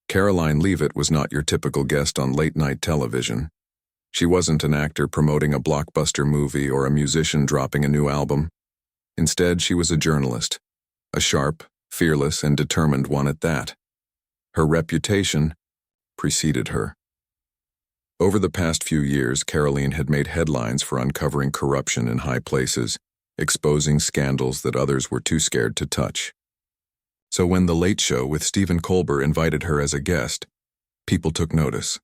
Karoline Leavitt was not your typical guest on late-night television. She wasn't an actor promoting a blockbuster movie or a musician dropping a new album. Instead, she was a journalist, a sharp, fearless, and determined one at that. Her reputation preceded her. Over the past few years, Karoline had made headlines for uncovering corruption in high places, exposing scandals that others were too scared to touch. So when The Late Show with Stephen Colbert invited her as a guest, people took notice.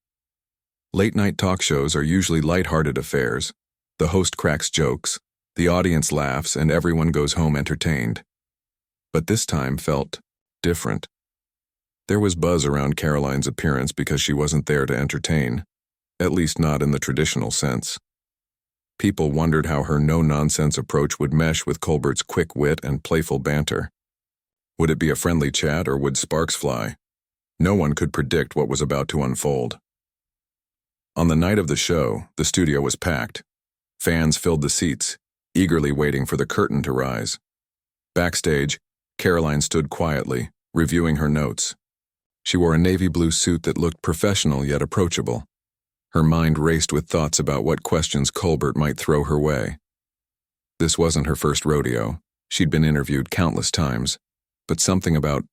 Late-night talk shows are usually light-hearted affairs. The host cracks jokes, the audience laughs, and everyone goes home entertained. But this time felt different. There was buzz around Karoline's appearance because she wasn't there to entertain, at least not in the traditional sense. People wondered how her no-nonsense approach would mesh with Colbert's quick wit and playful banter. Would it be a friendly chat or would sparks fly? No one could predict what was about to unfold. On the night of the show, the studio was packed. Fans filled the seats, eagerly waiting for the curtain to rise. Backstage, Karoline stood quietly, reviewing her notes. She wore a navy blue suit that looked professional yet approachable. Her mind raced with thoughts about what questions Colbert might throw her way. This wasn't her first rodeo. She'd been interviewed countless times, but something about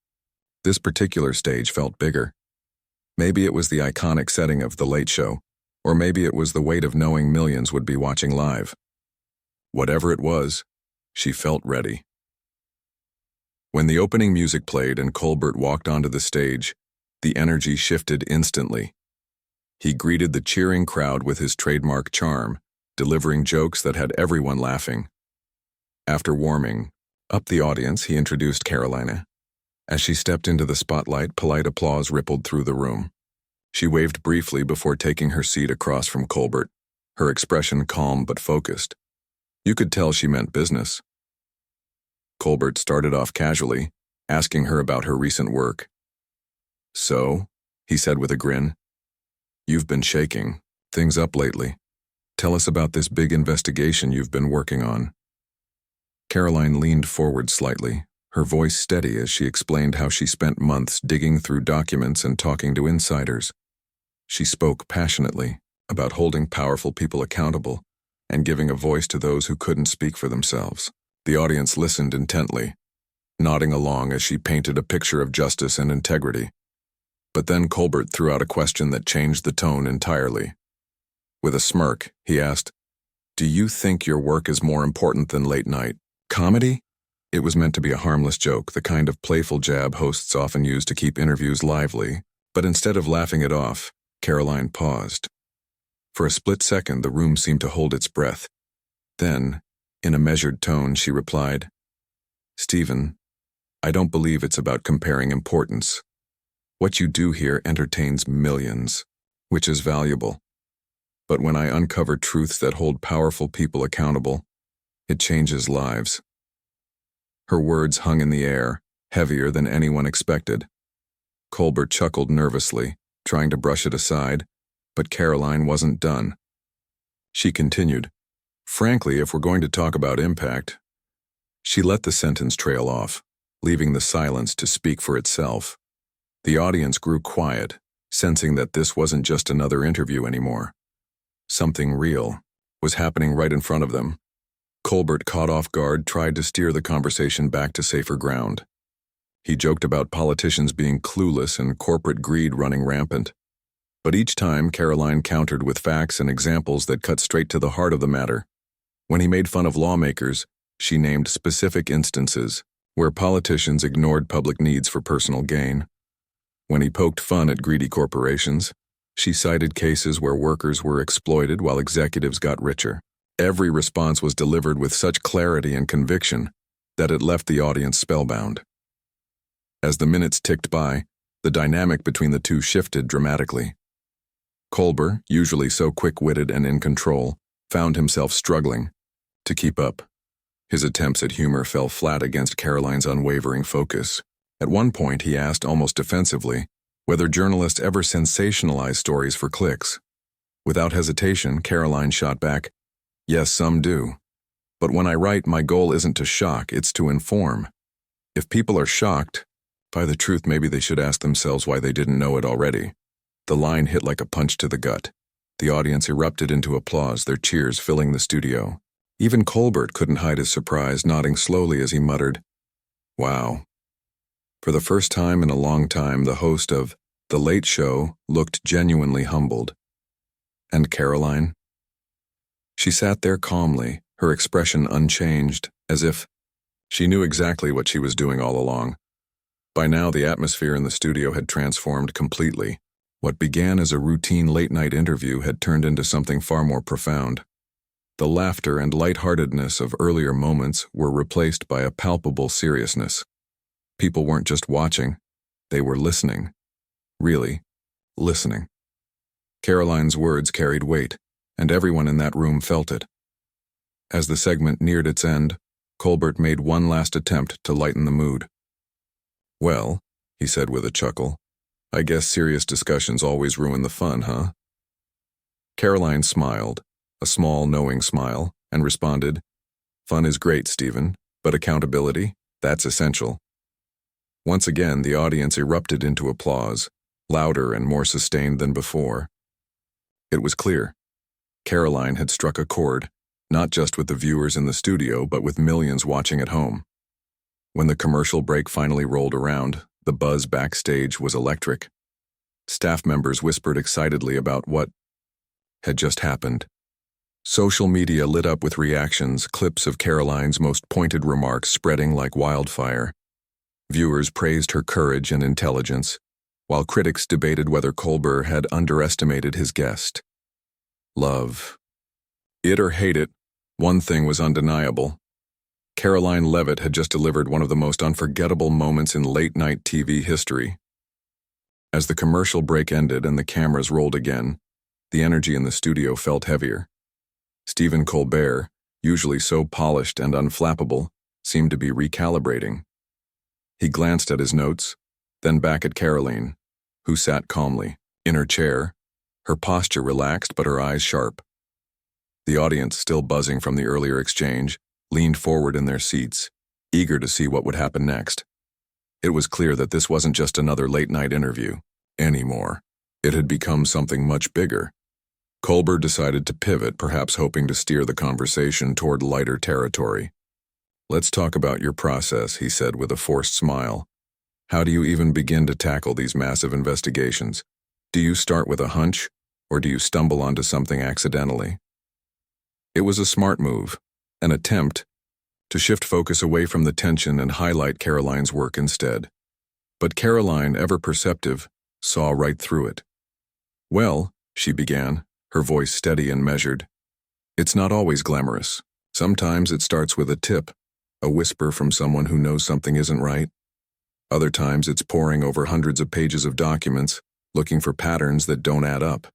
this particular stage felt bigger. Maybe it was the iconic setting of The Late Show, or maybe it was the weight of knowing millions would be watching live. Whatever it was, she felt ready. When the opening music played and Colbert walked onto the stage, the energy shifted instantly. He greeted the cheering crowd with his trademark charm, delivering jokes that had everyone laughing. After warming up the audience, he introduced Karoline. As she stepped into the spotlight, polite applause rippled through the room. She waved briefly before taking her seat across from Colbert, her expression calm but focused. You could tell she meant business. Colbert started off casually, asking her about her recent work. So, he said with a grin, you've been shaking things up lately. Tell us about this big investigation you've been working on. Karoline leaned forward slightly, her voice steady as she explained how she spent months digging through documents and talking to insiders. She spoke passionately about holding powerful people accountable and giving a voice to those who couldn't speak for themselves. The audience listened intently, nodding along as she painted a picture of justice and integrity. But then Colbert threw out a question that changed the tone entirely. With a smirk, he asked, "Do you think your work is more important than late-night comedy?" It was meant to be a harmless joke, the kind of playful jab hosts often use to keep interviews lively, but instead of laughing it off, Karoline paused. For a split second, the room seemed to hold its breath. Then, in a measured tone, she replied, "Stephen, I don't believe it's about comparing importance. What you do here entertains millions, which is valuable. But when I uncover truths that hold powerful people accountable, it changes lives." Her words hung in the air, heavier than anyone expected. Colbert chuckled nervously, trying to brush it aside, but Karoline wasn't done. She continued, "Frankly, if we're going to talk about impact..." She let the sentence trail off, leaving the silence to speak for itself. The audience grew quiet, sensing that this wasn't just another interview anymore. Something real was happening right in front of them. Colbert, caught off guard, tried to steer the conversation back to safer ground. He joked about politicians being clueless and corporate greed running rampant. But each time, Karoline countered with facts and examples that cut straight to the heart of the matter. When he made fun of lawmakers, she named specific instances where politicians ignored public needs for personal gain. When he poked fun at greedy corporations, she cited cases where workers were exploited while executives got richer. Every response was delivered with such clarity and conviction that it left the audience spellbound. As the minutes ticked by, the dynamic between the two shifted dramatically. Colbert, usually so quick-witted and in control, found himself struggling to keep up. His attempts at humor fell flat against Karoline's unwavering focus. At one point, he asked almost defensively whether journalists ever sensationalize stories for clicks. Without hesitation, Karoline shot back, "Yes, some do. But when I write, my goal isn't to shock, it's to inform. If people are shocked, By the truth, maybe they should ask themselves why they didn't know it already. The line hit like a punch to the gut. The audience erupted into applause, their cheers filling the studio. Even Colbert couldn't hide his surprise, nodding slowly as he muttered, "Wow." For the first time in a long time, the host of The Late Show looked genuinely humbled. And Karoline? She sat there calmly, her expression unchanged, as if she knew exactly what she was doing all along. By now, the atmosphere in the studio had transformed completely. What began as a routine late-night interview had turned into something far more profound. The laughter and lightheartedness of earlier moments were replaced by a palpable seriousness. People weren't just watching, they were listening. Really, listening. Karoline's words carried weight, and everyone in that room felt it. As the segment neared its end, Colbert made one last attempt to lighten the mood. "Well," he said with a chuckle, "I guess serious discussions always ruin the fun, huh?" Karoline smiled, a small, knowing smile, and responded, "Fun is great, Stephen, but accountability, that's essential." Once again, the audience erupted into applause, louder and more sustained than before. It was clear. Karoline had struck a chord, not just with the viewers in the studio, but with millions watching at home. When the commercial break finally rolled around, the buzz backstage was electric. Staff members whispered excitedly about what had just happened. Social media lit up with reactions, clips of Karoline's most pointed remarks spreading like wildfire. Viewers praised her courage and intelligence, while critics debated whether Colbert had underestimated his guest. Love. It or hate it, one thing was undeniable. Karoline Leavitt had just delivered one of the most unforgettable moments in late-night TV history. As the commercial break ended and the cameras rolled again, the energy in the studio felt heavier. Stephen Colbert, usually so polished and unflappable, seemed to be recalibrating. He glanced at his notes, then back at Karoline, who sat calmly, in her chair, her posture relaxed but her eyes sharp. The audience, still buzzing from the earlier exchange, leaned forward in their seats, eager to see what would happen next. It was clear that this wasn't just another late-night interview anymore. It had become something much bigger. Colbert decided to pivot, perhaps hoping to steer the conversation toward lighter territory. "Let's talk about your process," he said with a forced smile. "How do you even begin to tackle these massive investigations? Do you start with a hunch, or do you stumble onto something accidentally?" It was a smart move, an attempt to shift focus away from the tension and highlight Karoline's work instead. But Karoline, ever perceptive, saw right through it. "Well," she began, her voice steady and measured, "it's not always glamorous. Sometimes it starts with a tip, a whisper from someone who knows something isn't right. Other times it's poring over hundreds of pages of documents, looking for patterns that don't add up."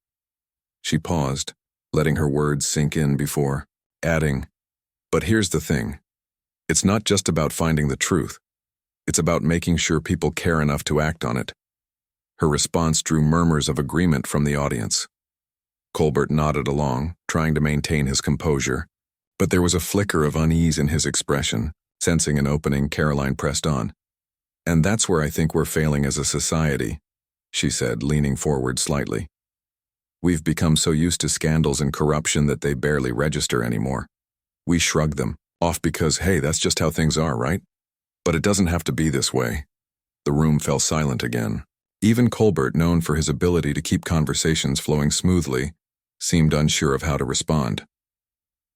She paused, letting her words sink in before adding, "But here's the thing. It's not just about finding the truth. It's about making sure people care enough to act on it." Her response drew murmurs of agreement from the audience. Colbert nodded along, trying to maintain his composure, but there was a flicker of unease in his expression. Sensing an opening, Karoline pressed on. "And that's where I think we're failing as a society," she said, leaning forward slightly. "We've become so used to scandals and corruption that they barely register anymore. We shrug them off because, hey, that's just how things are, right? But it doesn't have to be this way." The room fell silent again. Even Colbert, known for his ability to keep conversations flowing smoothly, seemed unsure of how to respond.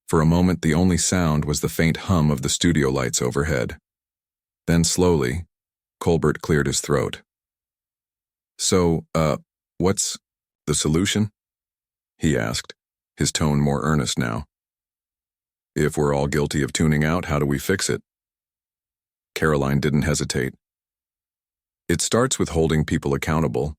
For a moment, the only sound was the faint hum of the studio lights overhead. Then slowly, Colbert cleared his throat. "So, what's the solution?" he asked, his tone more earnest now. "If we're all guilty of tuning out, how do we fix it?" Karoline didn't hesitate. "It starts with holding people accountable,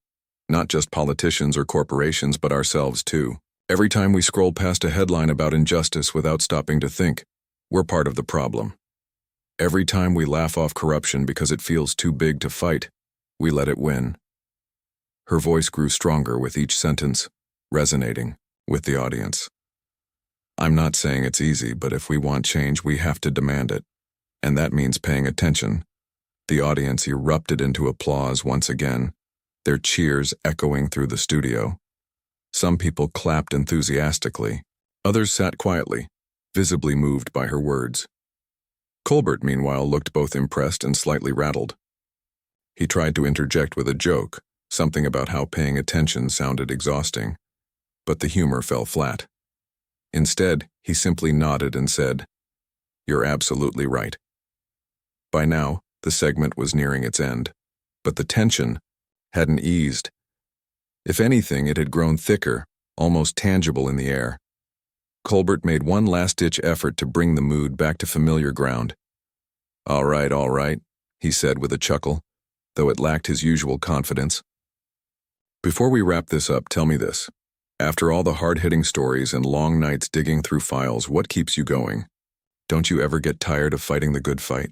not just politicians or corporations, but ourselves too. Every time we scroll past a headline about injustice without stopping to think, we're part of the problem. Every time we laugh off corruption because it feels too big to fight, we let it win." Her voice grew stronger with each sentence, resonating with the audience. "I'm not saying it's easy, but if we want change, we have to demand it. And that means paying attention. The audience erupted into applause once again, their cheers echoing through the studio. Some people clapped enthusiastically. Others sat quietly, visibly moved by her words. Colbert, meanwhile, looked both impressed and slightly rattled. He tried to interject with a joke, something about how paying attention sounded exhausting, but the humor fell flat. Instead, he simply nodded and said, "You're absolutely right." By now, the segment was nearing its end, but the tension hadn't eased. If anything, it had grown thicker, almost tangible in the air. Colbert made one last-ditch effort to bring the mood back to familiar ground. All right, he said with a chuckle, though it lacked his usual confidence. Before we wrap this up, tell me this. After all the hard-hitting stories and long nights digging through files, what keeps you going? Don't you ever get tired of fighting the good fight?"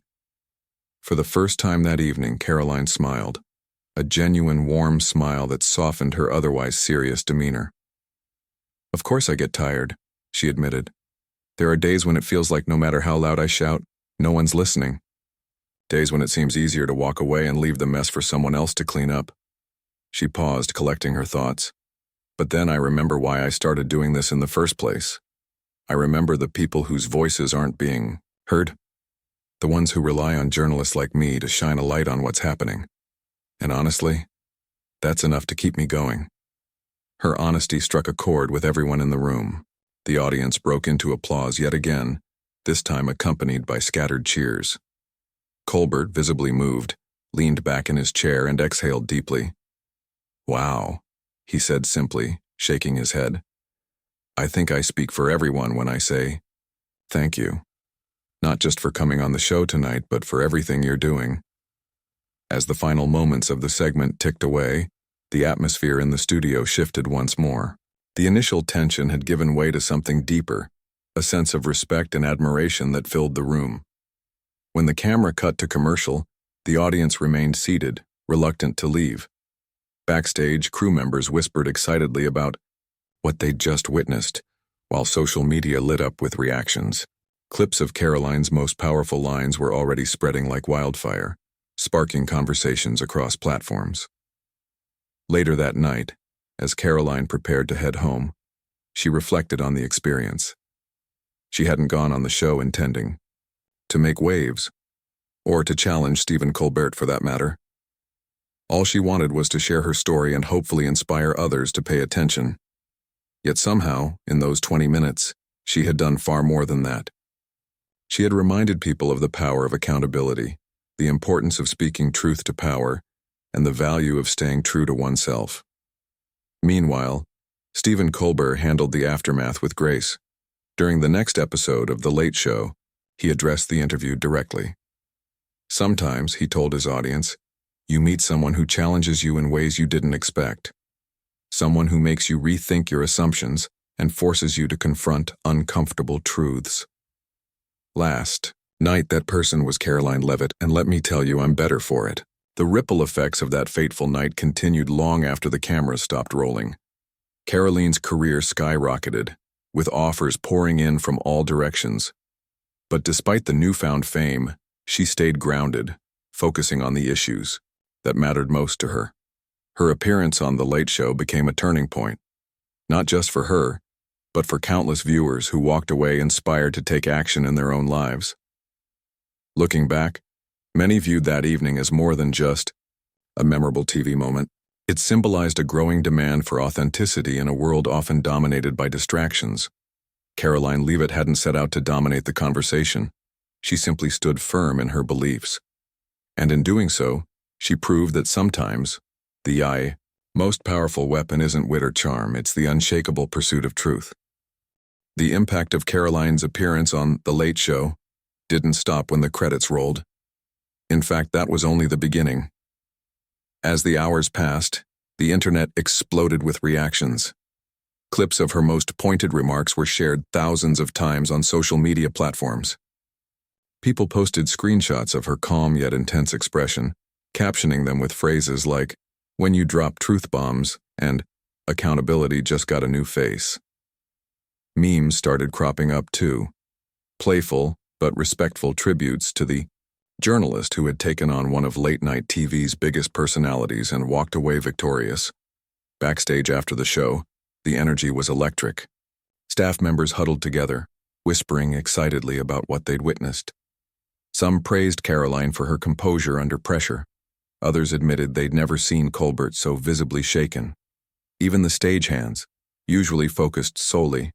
For the first time that evening, Karoline smiled, a genuine warm smile that softened her otherwise serious demeanor. "Of course I get tired," she admitted. "There are days when it feels like no matter how loud I shout, no one's listening. Days when it seems easier to walk away and leave the mess for someone else to clean up." She paused, collecting her thoughts. "But then I remember why I started doing this in the first place. I remember the people whose voices aren't being heard. The ones who rely on journalists like me to shine a light on what's happening. And honestly, that's enough to keep me going." Her honesty struck a chord with everyone in the room. The audience broke into applause yet again, this time accompanied by scattered cheers. Colbert, visibly moved, leaned back in his chair and exhaled deeply. "Wow," he said simply, shaking his head. "I think I speak for everyone when I say, thank you. Not just for coming on the show tonight, but for everything you're doing." As the final moments of the segment ticked away, the atmosphere in the studio shifted once more. The initial tension had given way to something deeper, a sense of respect and admiration that filled the room. When the camera cut to commercial, the audience remained seated, reluctant to leave. Backstage, crew members whispered excitedly about what they'd just witnessed, while social media lit up with reactions. Clips of Karoline's most powerful lines were already spreading like wildfire, sparking conversations across platforms. Later that night, as Karoline prepared to head home, she reflected on the experience. She hadn't gone on the show intending to make waves, or to challenge Stephen Colbert for that matter. All she wanted was to share her story and hopefully inspire others to pay attention. Yet somehow, in those 20 minutes, she had done far more than that. She had reminded people of the power of accountability, the importance of speaking truth to power, and the value of staying true to oneself. Meanwhile, Stephen Colbert handled the aftermath with grace. During the next episode of The Late Show, he addressed the interview directly. Sometimes, he told his audience, you meet someone who challenges you in ways you didn't expect. Someone who makes you rethink your assumptions and forces you to confront uncomfortable truths. Last night, that person was Karoline Leavitt, and let me tell you, I'm better for it. The ripple effects of that fateful night continued long after the cameras stopped rolling. Karoline's career skyrocketed, with offers pouring in from all directions. But despite the newfound fame, she stayed grounded, focusing on the issues that mattered most to her. Her appearance on The Late Show became a turning point, not just for her, but for countless viewers who walked away inspired to take action in their own lives. Looking back, many viewed that evening as more than just a memorable TV moment. It symbolized a growing demand for authenticity in a world often dominated by distractions. Karoline Leavitt hadn't set out to dominate the conversation. She simply stood firm in her beliefs. And in doing so, she proved that sometimes the most powerful weapon isn't wit or charm, it's the unshakable pursuit of truth. The impact of Karoline's appearance on The Late Show didn't stop when the credits rolled. In fact, that was only the beginning. As the hours passed, the internet exploded with reactions. Clips of her most pointed remarks were shared thousands of times on social media platforms. People posted screenshots of her calm yet intense expression, captioning them with phrases like, "When you drop truth bombs," and "Accountability just got a new face." Memes started cropping up too, playful but respectful tributes to the journalist who had taken on one of late-night TV's biggest personalities and walked away victorious. Backstage after the show, the energy was electric. Staff members huddled together, whispering excitedly about what they'd witnessed. Some praised Karoline for her composure under pressure. Others admitted they'd never seen Colbert so visibly shaken. Even the stagehands, usually focused solely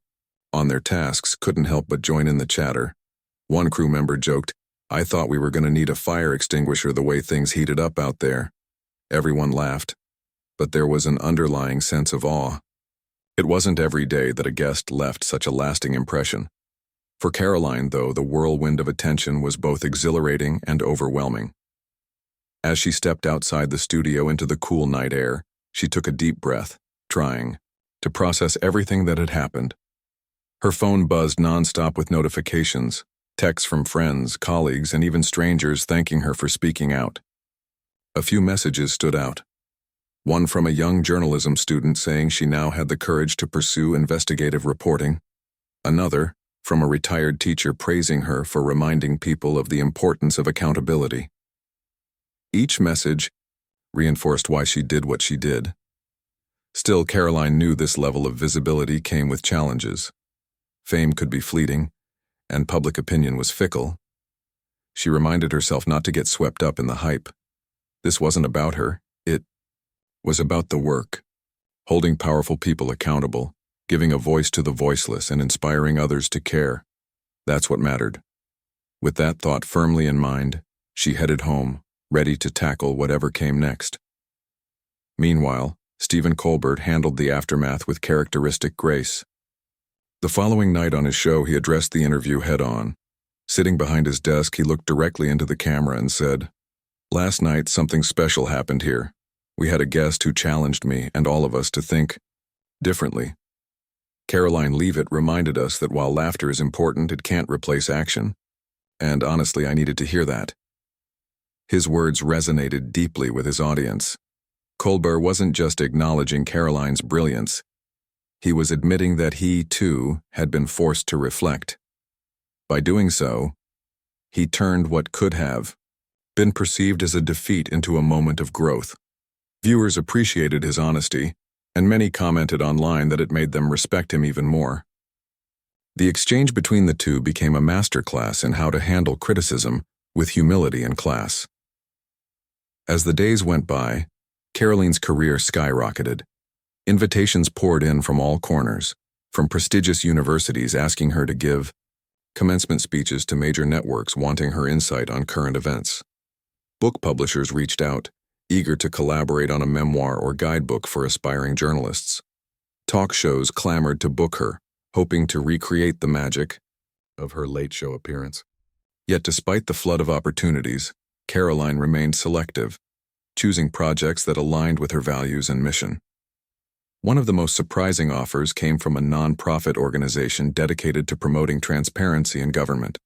on their tasks, couldn't help but join in the chatter. One crew member joked, "I thought we were going to need a fire extinguisher the way things heated up out there." Everyone laughed, but there was an underlying sense of awe. It wasn't every day that a guest left such a lasting impression. For Karoline, though, the whirlwind of attention was both exhilarating and overwhelming. As she stepped outside the studio into the cool night air, she took a deep breath, trying to process everything that had happened. Her phone buzzed nonstop with notifications, texts from friends, colleagues, and even strangers thanking her for speaking out. A few messages stood out. One from a young journalism student saying she now had the courage to pursue investigative reporting. Another from a retired teacher praising her for reminding people of the importance of accountability. Each message reinforced why she did what she did. Still, Karoline knew this level of visibility came with challenges. Fame could be fleeting, and public opinion was fickle. She reminded herself not to get swept up in the hype. This wasn't about her, it was about the work, holding powerful people accountable, giving a voice to the voiceless, and inspiring others to care. That's what mattered. With that thought firmly in mind, she headed home, ready to tackle whatever came next. Meanwhile, Stephen Colbert handled the aftermath with characteristic grace. The following night on his show, he addressed the interview head-on. Sitting behind his desk, he looked directly into the camera and said, "Last night, something special happened here. We had a guest who challenged me and all of us to think differently." Karoline Leavitt reminded us that while laughter is important, it can't replace action. And honestly, I needed to hear that. His words resonated deeply with his audience. Colbert wasn't just acknowledging Karoline's brilliance. He was admitting that he, too, had been forced to reflect. By doing so, he turned what could have been perceived as a defeat into a moment of growth. Viewers appreciated his honesty, and many commented online that it made them respect him even more. The exchange between the two became a masterclass in how to handle criticism with humility and class. As the days went by, Karoline's career skyrocketed. Invitations poured in from all corners, from prestigious universities asking her to give commencement speeches to major networks wanting her insight on current events. Book publishers reached out, eager to collaborate on a memoir or guidebook for aspiring journalists. Talk shows clamored to book her, hoping to recreate the magic of her late show appearance. Yet despite the flood of opportunities, Karoline remained selective, choosing projects that aligned with her values and mission. One of the most surprising offers came from a non-profit organization dedicated to promoting transparency in government.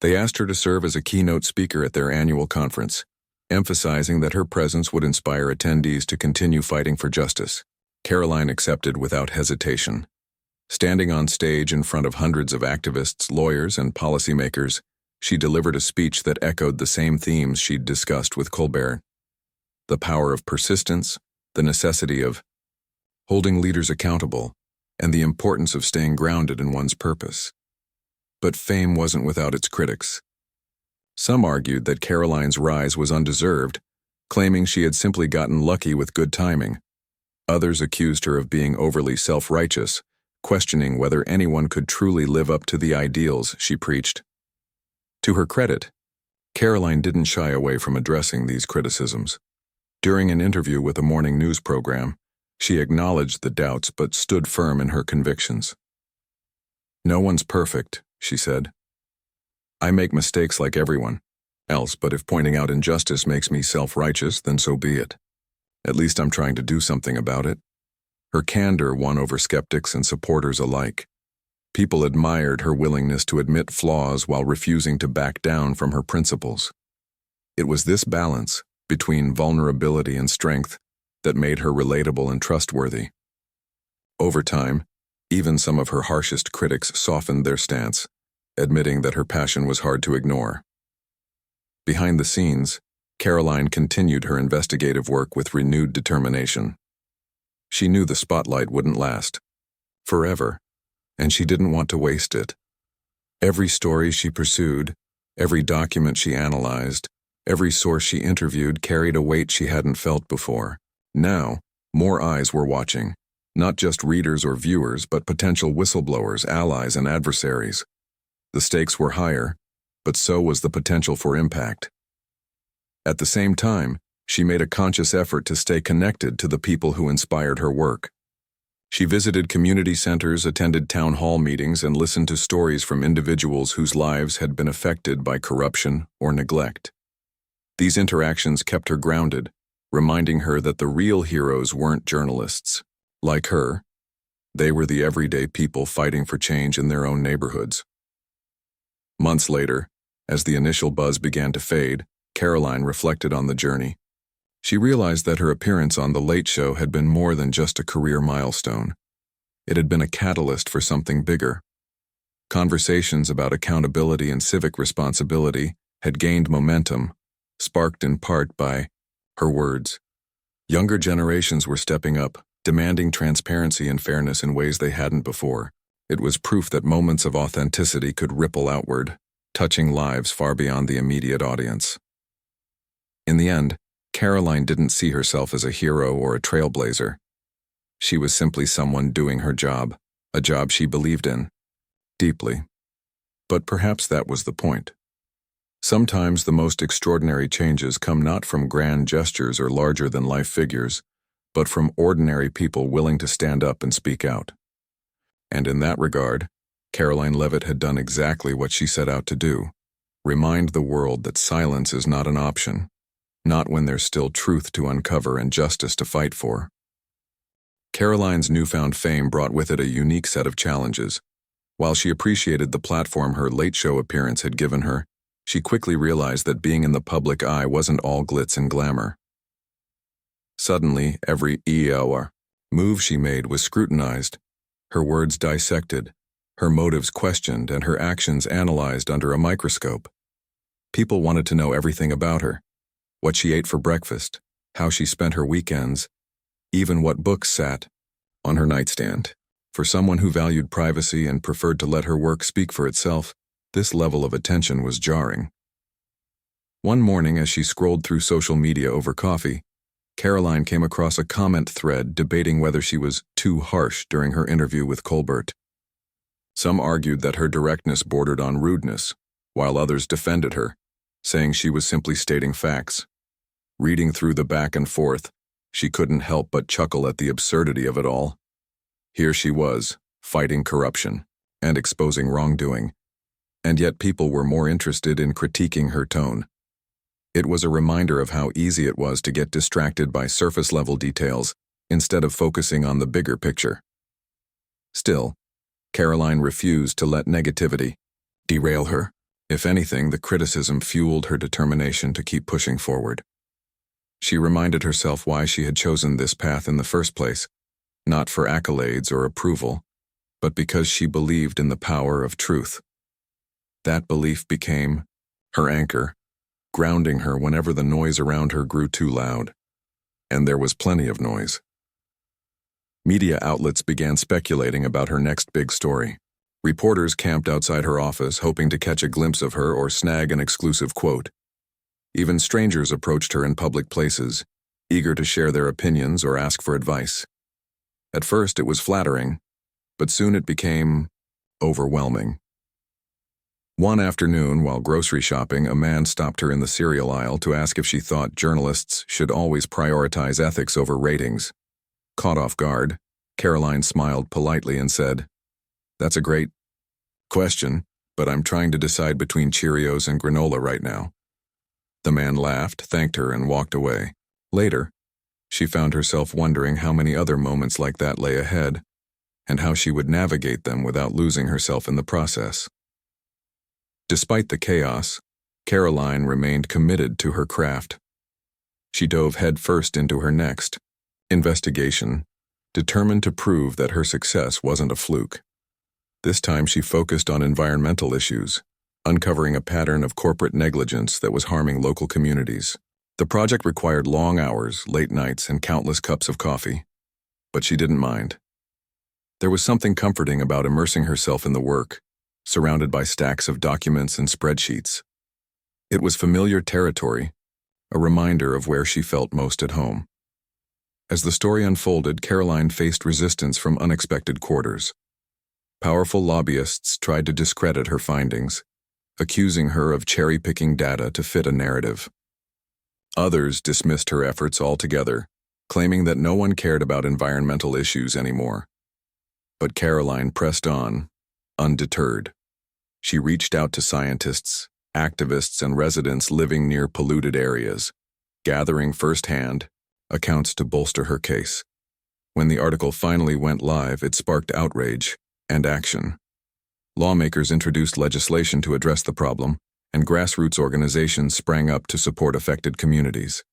They asked her to serve as a keynote speaker at their annual conference, emphasizing that her presence would inspire attendees to continue fighting for justice. Karoline accepted without hesitation. Standing on stage in front of hundreds of activists, lawyers, and policymakers, she delivered a speech that echoed the same themes she'd discussed with Colbert: the power of persistence, the necessity of holding leaders accountable, and the importance of staying grounded in one's purpose. But fame wasn't without its critics. Some argued that Karoline's rise was undeserved, claiming she had simply gotten lucky with good timing. Others accused her of being overly self-righteous, questioning whether anyone could truly live up to the ideals she preached. To her credit, Karoline didn't shy away from addressing these criticisms. During an interview with a morning news program, she acknowledged the doubts but stood firm in her convictions. "No one's perfect," she said. "I make mistakes like everyone else, but if pointing out injustice makes me self-righteous, then so be it. At least I'm trying to do something about it." Her candor won over skeptics and supporters alike. People admired her willingness to admit flaws while refusing to back down from her principles. It was this balance between vulnerability and strength that made her relatable and trustworthy. Over time, even some of her harshest critics softened their stance, admitting that her passion was hard to ignore. Behind the scenes, Karoline continued her investigative work with renewed determination. She knew the spotlight wouldn't last forever, and she didn't want to waste it. Every story she pursued, every document she analyzed, every source she interviewed carried a weight she hadn't felt before. Now, more eyes were watching, not just readers or viewers, but potential whistleblowers, allies, and adversaries. The stakes were higher, but so was the potential for impact. At the same time, she made a conscious effort to stay connected to the people who inspired her work. She visited community centers, attended town hall meetings, and listened to stories from individuals whose lives had been affected by corruption or neglect. These interactions kept her grounded, reminding her that the real heroes weren't journalists. Like her, they were the everyday people fighting for change in their own neighborhoods. Months later, as the initial buzz began to fade, Karoline reflected on the journey. She realized that her appearance on The Late Show had been more than just a career milestone. It had been a catalyst for something bigger. Conversations about accountability and civic responsibility had gained momentum, sparked in part by her words. Younger generations were stepping up, demanding transparency and fairness in ways they hadn't before. It was proof that moments of authenticity could ripple outward, touching lives far beyond the immediate audience. In the end, Karoline didn't see herself as a hero or a trailblazer. She was simply someone doing her job, a job she believed in, deeply. But perhaps that was the point. Sometimes the most extraordinary changes come not from grand gestures or larger-than-life figures, but from ordinary people willing to stand up and speak out. And in that regard, Karoline Leavitt had done exactly what she set out to do: remind the world that silence is not an option, not when there's still truth to uncover and justice to fight for. Karoline's newfound fame brought with it a unique set of challenges. While she appreciated the platform her Late Show appearance had given her, she quickly realized that being in the public eye wasn't all glitz and glamour. Suddenly, every move she made was scrutinized, her words dissected, her motives questioned, and her actions analyzed under a microscope. People wanted to know everything about her: what she ate for breakfast, how she spent her weekends, even what books sat on her nightstand. For someone who valued privacy and preferred to let her work speak for itself, this level of attention was jarring. One morning, as she scrolled through social media over coffee, Karoline came across a comment thread debating whether she was too harsh during her interview with Colbert. Some argued that her directness bordered on rudeness, while others defended her, saying she was simply stating facts. Reading through the back and forth, she couldn't help but chuckle at the absurdity of it all. Here she was, fighting corruption and exposing wrongdoing, and yet people were more interested in critiquing her tone. It was a reminder of how easy it was to get distracted by surface-level details instead of focusing on the bigger picture. Still, Karoline refused to let negativity derail her. If anything, the criticism fueled her determination to keep pushing forward. She reminded herself why she had chosen this path in the first place, not for accolades or approval, but because she believed in the power of truth. That belief became her anchor, grounding her whenever the noise around her grew too loud. And there was plenty of noise. Media outlets began speculating about her next big story. Reporters camped outside her office, hoping to catch a glimpse of her or snag an exclusive quote. Even strangers approached her in public places, eager to share their opinions or ask for advice. At first it was flattering, but soon it became overwhelming. One afternoon, while grocery shopping, a man stopped her in the cereal aisle to ask if she thought journalists should always prioritize ethics over ratings. Caught off guard, Karoline smiled politely and said, "That's a great question, but I'm trying to decide between Cheerios and granola right now." The man laughed, thanked her, and walked away. Later, she found herself wondering how many other moments like that lay ahead, and how she would navigate them without losing herself in the process. Despite the chaos, Karoline remained committed to her craft. She dove headfirst into her next investigation, determined to prove that her success wasn't a fluke. This time she focused on environmental issues, uncovering a pattern of corporate negligence that was harming local communities. The project required long hours, late nights, and countless cups of coffee, but she didn't mind. There was something comforting about immersing herself in the work, surrounded by stacks of documents and spreadsheets. It was familiar territory, a reminder of where she felt most at home. As the story unfolded, Karoline faced resistance from unexpected quarters. Powerful lobbyists tried to discredit her findings, accusing her of cherry-picking data to fit a narrative. Others dismissed her efforts altogether, claiming that no one cared about environmental issues anymore. But Karoline pressed on, undeterred. She reached out to scientists, activists, and residents living near polluted areas, gathering firsthand accounts to bolster her case. When the article finally went live, it sparked outrage and action. Lawmakers introduced legislation to address the problem, and grassroots organizations sprang up to support affected communities.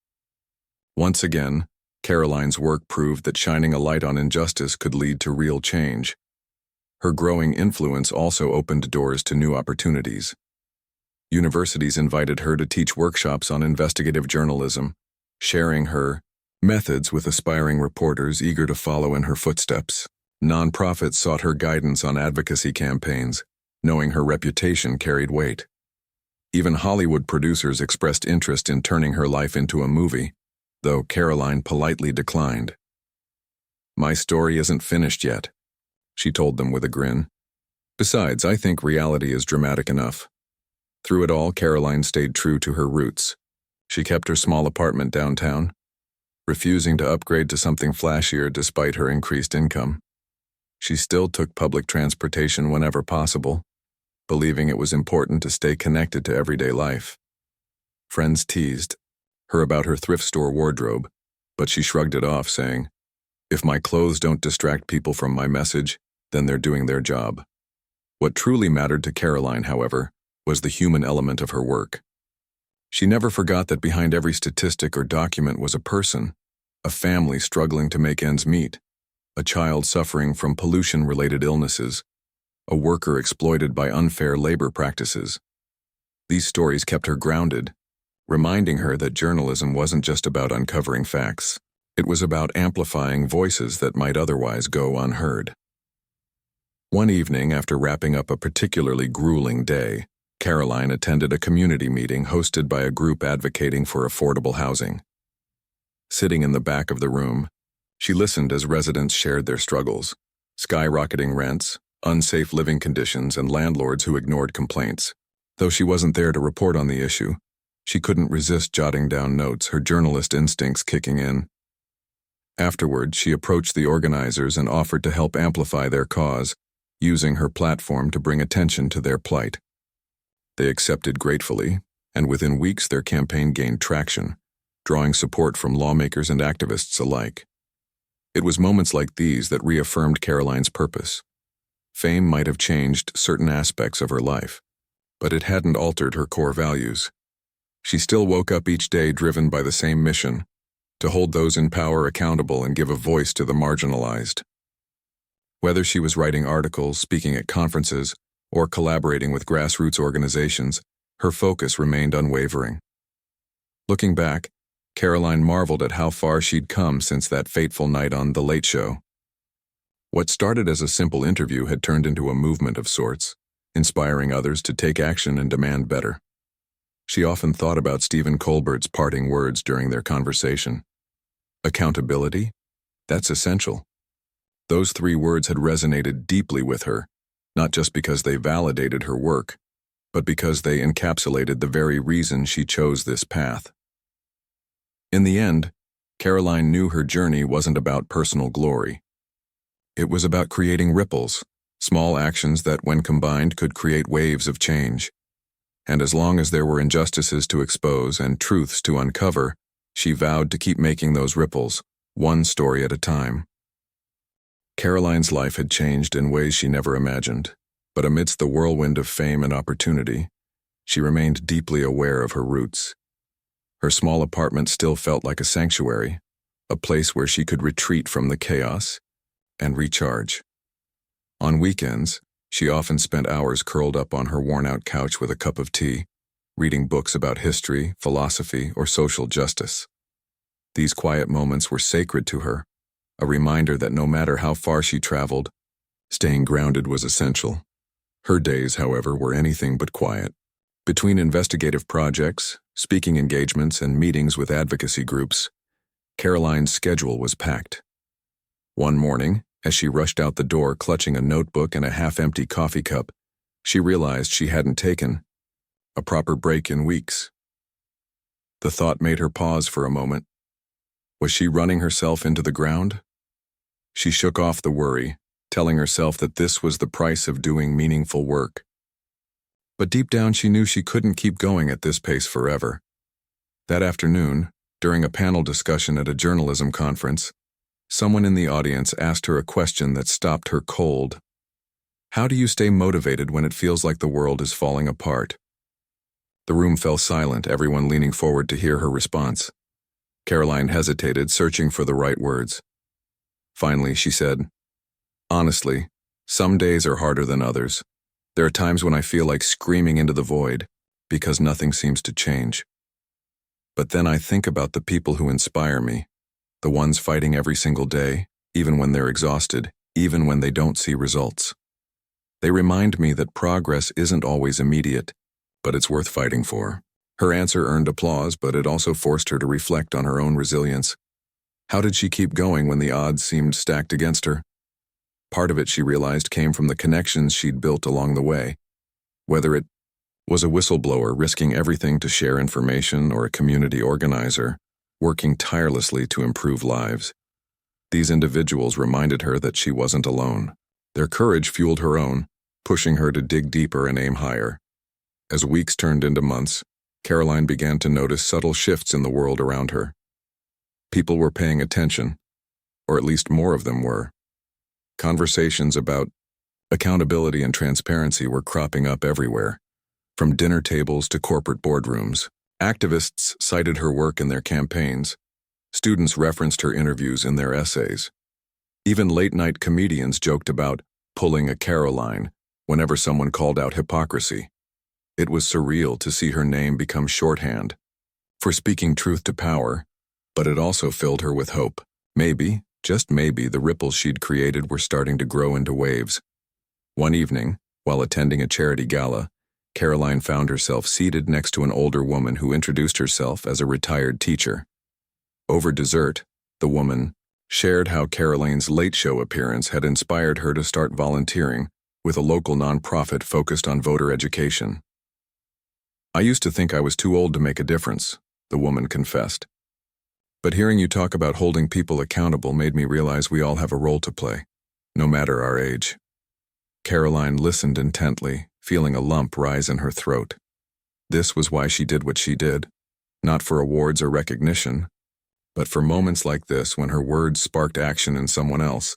Once again, Karoline's work proved that shining a light on injustice could lead to real change. Her growing influence also opened doors to new opportunities. Universities invited her to teach workshops on investigative journalism, sharing her methods with aspiring reporters eager to follow in her footsteps. Nonprofits sought her guidance on advocacy campaigns, knowing her reputation carried weight. Even Hollywood producers expressed interest in turning her life into a movie, though Karoline politely declined. "My story isn't finished yet," she told them with a grin. "Besides, I think reality is dramatic enough." Through it all, Karoline stayed true to her roots. She kept her small apartment downtown, refusing to upgrade to something flashier despite her increased income. She still took public transportation whenever possible, believing it was important to stay connected to everyday life. Friends teased her about her thrift store wardrobe, but she shrugged it off, saying, "If my clothes don't distract people from my message, then they're doing their job." What truly mattered to Karoline, however, was the human element of her work. She never forgot that behind every statistic or document was a person, a family struggling to make ends meet, a child suffering from pollution-related illnesses, a worker exploited by unfair labor practices. These stories kept her grounded, reminding her that journalism wasn't just about uncovering facts. It was about amplifying voices that might otherwise go unheard. One evening, after wrapping up a particularly grueling day, Karoline attended a community meeting hosted by a group advocating for affordable housing. Sitting in the back of the room, she listened as residents shared their struggles: skyrocketing rents, unsafe living conditions, and landlords who ignored complaints. Though she wasn't there to report on the issue, she couldn't resist jotting down notes, her journalist instincts kicking in. Afterward, she approached the organizers and offered to help amplify their cause, using her platform to bring attention to their plight. They accepted gratefully, and within weeks their campaign gained traction, drawing support from lawmakers and activists alike. It was moments like these that reaffirmed Karoline's purpose. Fame might have changed certain aspects of her life, but it hadn't altered her core values. She still woke up each day driven by the same mission: to hold those in power accountable and give a voice to the marginalized. Whether she was writing articles, speaking at conferences, or collaborating with grassroots organizations, her focus remained unwavering. Looking back, Karoline marveled at how far she'd come since that fateful night on The Late Show. What started as a simple interview had turned into a movement of sorts, inspiring others to take action and demand better. She often thought about Stephen Colbert's parting words during their conversation. Accountability? That's essential. Those 3 words had resonated deeply with her, not just because they validated her work, but because they encapsulated the very reason she chose this path. In the end, Karoline knew her journey wasn't about personal glory. It was about creating ripples, small actions that, when combined, could create waves of change. And as long as there were injustices to expose and truths to uncover, she vowed to keep making those ripples, one story at a time. Karoline's life had changed in ways she never imagined, but amidst the whirlwind of fame and opportunity, she remained deeply aware of her roots. Her small apartment still felt like a sanctuary, a place where she could retreat from the chaos and recharge. On weekends, She often spent hours curled up on her worn-out couch with a cup of tea, reading books about history, philosophy, or social justice. These quiet moments were sacred to her, a reminder that no matter how far she traveled, staying grounded was essential. Her days, however, were anything but quiet. Between investigative projects, speaking engagements, and meetings with advocacy groups, Karoline's schedule was packed. One morning, as she rushed out the door clutching a notebook and a half-empty coffee cup, she realized she hadn't taken a proper break in weeks. The thought made her pause for a moment. Was she running herself into the ground? She shook off the worry, telling herself that this was the price of doing meaningful work. But deep down she knew she couldn't keep going at this pace forever. That afternoon, during a panel discussion at a journalism conference, someone in the audience asked her a question that stopped her cold. How do you stay motivated when it feels like the world is falling apart? The room fell silent, everyone leaning forward to hear her response. Karoline hesitated, searching for the right words. Finally, she said, "Honestly, some days are harder than others. There are times when I feel like screaming into the void, because nothing seems to change. But then I think about the people who inspire me, the ones fighting every single day, even when they're exhausted, even when they don't see results. They remind me that progress isn't always immediate, but it's worth fighting for." Her answer earned applause, but it also forced her to reflect on her own resilience. How did she keep going when the odds seemed stacked against her? Part of it, she realized, came from the connections she'd built along the way. Whether it was a whistleblower risking everything to share information or a community organizer working tirelessly to improve lives, these individuals reminded her that she wasn't alone. Their courage fueled her own, pushing her to dig deeper and aim higher. As weeks turned into months, Karoline began to notice subtle shifts in the world around her. People were paying attention, or at least more of them were. Conversations about accountability and transparency were cropping up everywhere, from dinner tables to corporate boardrooms. Activists cited her work in their campaigns. Students referenced her interviews in their essays. Even late-night comedians joked about pulling a Karoline whenever someone called out hypocrisy. It was surreal to see her name become shorthand for speaking truth to power, but it also filled her with hope. Maybe, just maybe, the ripples she'd created were starting to grow into waves. One evening, while attending a charity gala, Karoline found herself seated next to an older woman who introduced herself as a retired teacher. Over dessert, the woman shared how Karoline's late show appearance had inspired her to start volunteering with a local nonprofit focused on voter education. "I used to think I was too old to make a difference," the woman confessed. "But hearing you talk about holding people accountable made me realize we all have a role to play, no matter our age." Karoline listened intently, feeling a lump rise in her throat. This was why she did what she did, not for awards or recognition, but for moments like this when her words sparked action in someone else.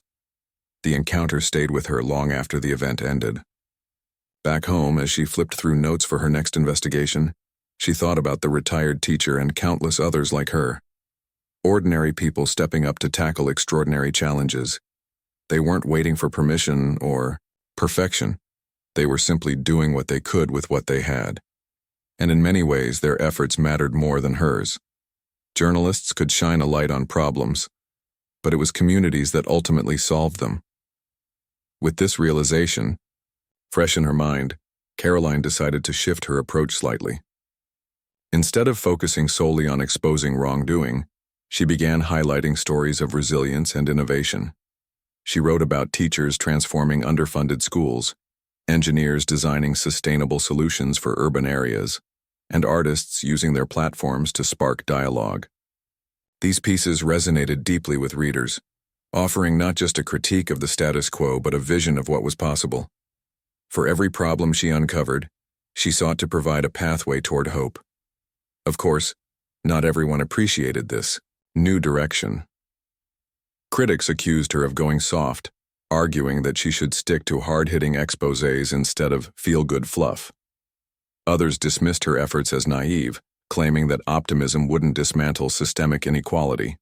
The encounter stayed with her long after the event ended. Back home, as she flipped through notes for her next investigation, she thought about the retired teacher and countless others like her. Ordinary people stepping up to tackle extraordinary challenges. They weren't waiting for permission or perfection. They were simply doing what they could with what they had. And in many ways, their efforts mattered more than hers. Journalists could shine a light on problems, but it was communities that ultimately solved them. With this realization fresh in her mind, Karoline decided to shift her approach slightly. Instead of focusing solely on exposing wrongdoing, she began highlighting stories of resilience and innovation. She wrote about teachers transforming underfunded schools, engineers designing sustainable solutions for urban areas, and artists using their platforms to spark dialogue. These pieces resonated deeply with readers, offering not just a critique of the status quo but a vision of what was possible. For every problem she uncovered, she sought to provide a pathway toward hope. Of course, not everyone appreciated this new direction. Critics accused her of going soft, arguing that she should stick to hard-hitting exposés instead of feel-good fluff. Others dismissed her efforts as naive, claiming that optimism wouldn't dismantle systemic inequality.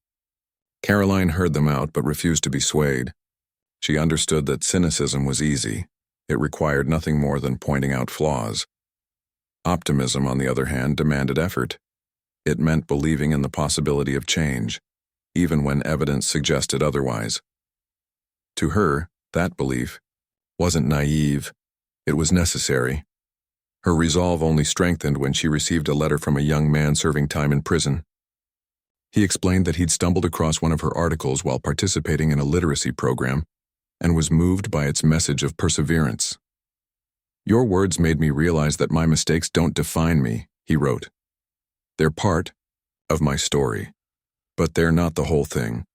Karoline heard them out but refused to be swayed. She understood that cynicism was easy, It required nothing more than pointing out flaws. Optimism, on the other hand, demanded effort. It meant believing in the possibility of change, even when evidence suggested otherwise. To her, that belief wasn't naive, it was necessary. Her resolve only strengthened when she received a letter from a young man serving time in prison. He explained that he'd stumbled across one of her articles while participating in a literacy program and was moved by its message of perseverance. "Your words made me realize that my mistakes don't define me," he wrote. "They're part of my story, but they're not the whole thing.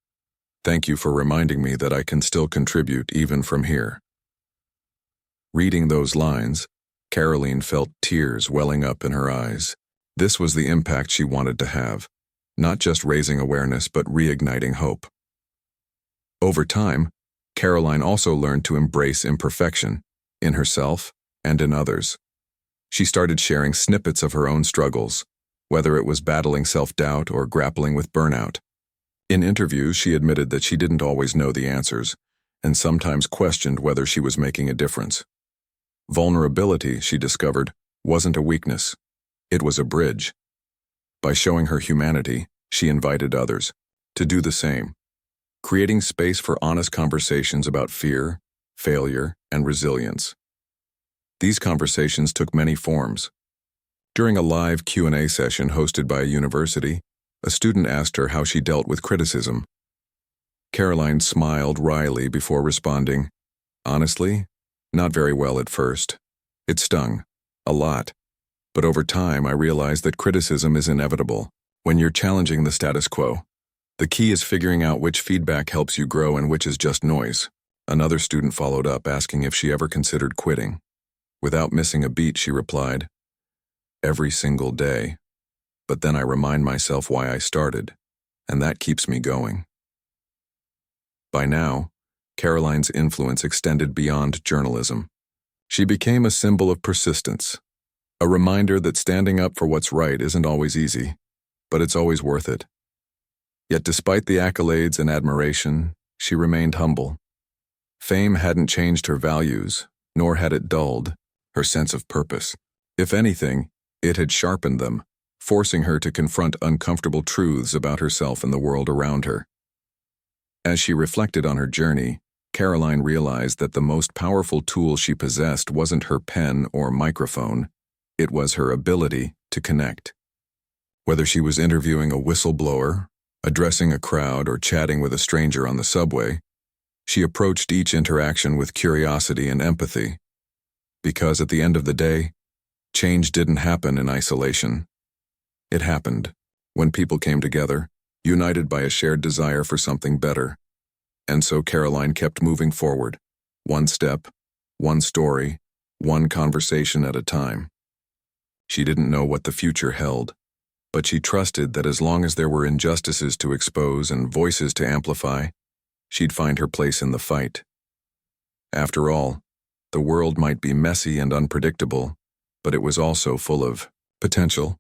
Thank you for reminding me that I can still contribute even from here." Reading those lines, Karoline felt tears welling up in her eyes. This was the impact she wanted to have, not just raising awareness but reigniting hope. Over time, Karoline also learned to embrace imperfection, in herself and in others. She started sharing snippets of her own struggles, whether it was battling self-doubt or grappling with burnout. In interviews, she admitted that she didn't always know the answers, and sometimes questioned whether she was making a difference. Vulnerability, she discovered, wasn't a weakness. It was a bridge. By showing her humanity, she invited others to do the same, creating space for honest conversations about fear, failure, and resilience. These conversations took many forms. During a live Q&A session hosted by a university, a student asked her how she dealt with criticism. Karoline smiled wryly before responding, "Honestly, not very well at first. It stung, a lot. But over time I realized that criticism is inevitable when you're challenging the status quo. The key is figuring out which feedback helps you grow and which is just noise." Another student followed up, asking if she ever considered quitting. Without missing a beat, she replied, "Every single day. But then I remind myself why I started, and that keeps me going." By now, Karoline's influence extended beyond journalism. She became a symbol of persistence, a reminder that standing up for what's right isn't always easy, but it's always worth it. Yet despite the accolades and admiration, she remained humble. Fame hadn't changed her values, nor had it dulled her sense of purpose. If anything, it had sharpened them, forcing her to confront uncomfortable truths about herself and the world around her. As she reflected on her journey, Karoline realized that the most powerful tool she possessed wasn't her pen or microphone, it was her ability to connect. Whether she was interviewing a whistleblower, addressing a crowd, or chatting with a stranger on the subway, she approached each interaction with curiosity and empathy. Because at the end of the day, change didn't happen in isolation. It happened when people came together, united by a shared desire for something better. And so Karoline kept moving forward, one step, one story, one conversation at a time. She didn't know what the future held, but she trusted that as long as there were injustices to expose and voices to amplify, she'd find her place in the fight. After all, the world might be messy and unpredictable, but it was also full of potential,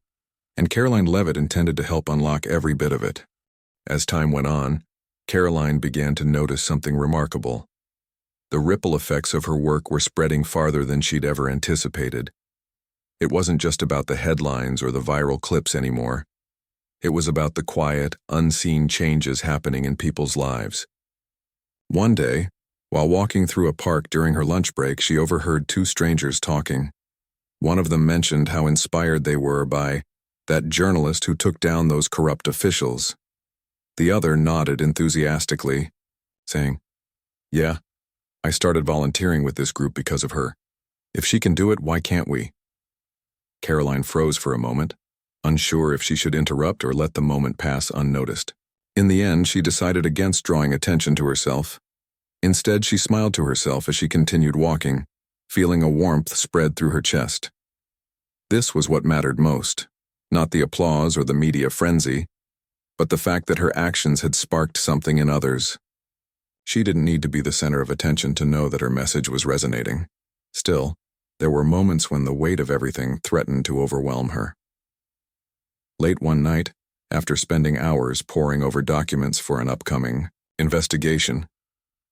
and Karoline Leavitt intended to help unlock every bit of it. As time went on, Karoline began to notice something remarkable. The ripple effects of her work were spreading farther than she'd ever anticipated. It wasn't just about the headlines or the viral clips anymore. It was about the quiet, unseen changes happening in people's lives. One day, while walking through a park during her lunch break, she overheard two strangers talking. One of them mentioned how inspired they were by that journalist who took down those corrupt officials. The other nodded enthusiastically, saying, "Yeah, I started volunteering with this group because of her. If she can do it, why can't we?" Karoline froze for a moment, unsure if she should interrupt or let the moment pass unnoticed. In the end, she decided against drawing attention to herself. Instead, she smiled to herself as she continued walking, feeling a warmth spread through her chest. This was what mattered most, not the applause or the media frenzy, but the fact that her actions had sparked something in others. She didn't need to be the center of attention to know that her message was resonating. Still, there were moments when the weight of everything threatened to overwhelm her. Late one night, after spending hours poring over documents for an upcoming investigation,